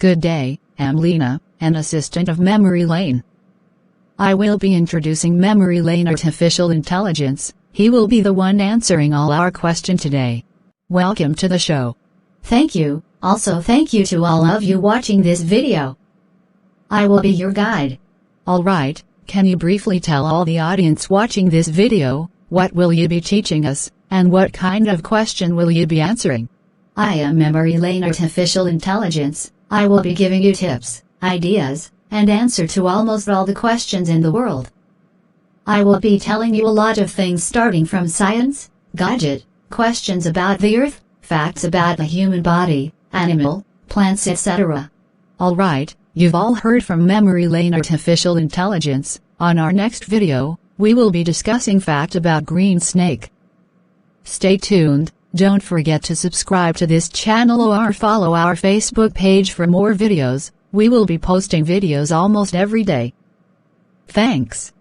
Good day, I'm Lena, an assistant of MEMORYLAN. I will be introducing MEMORYLAN Artificial Intelligence. He will be the one answering all our questions today. Welcome to the show. Thank you. Also thank you to all of you watching this video. I will be your guide. Alright, can you briefly tell all the audience watching this video, what will you be teaching us, and what kind of question will you be answering? I am MEMORYLAN Artificial Intelligence. I will be giving you tips, ideas, and answer to almost all the questions in the world. I will be telling you a lot of things starting from science, gadget, questions about the earth, facts about the human body, animal, plants etc. Alright, you've all heard from MEMORYLAN Artificial Intelligence. On our next video, we will be discussing fact about green snake. Stay tuned. Don't forget to subscribe to this channel or follow our Facebook page for more videos. We will be posting videos almost every day. Thanks.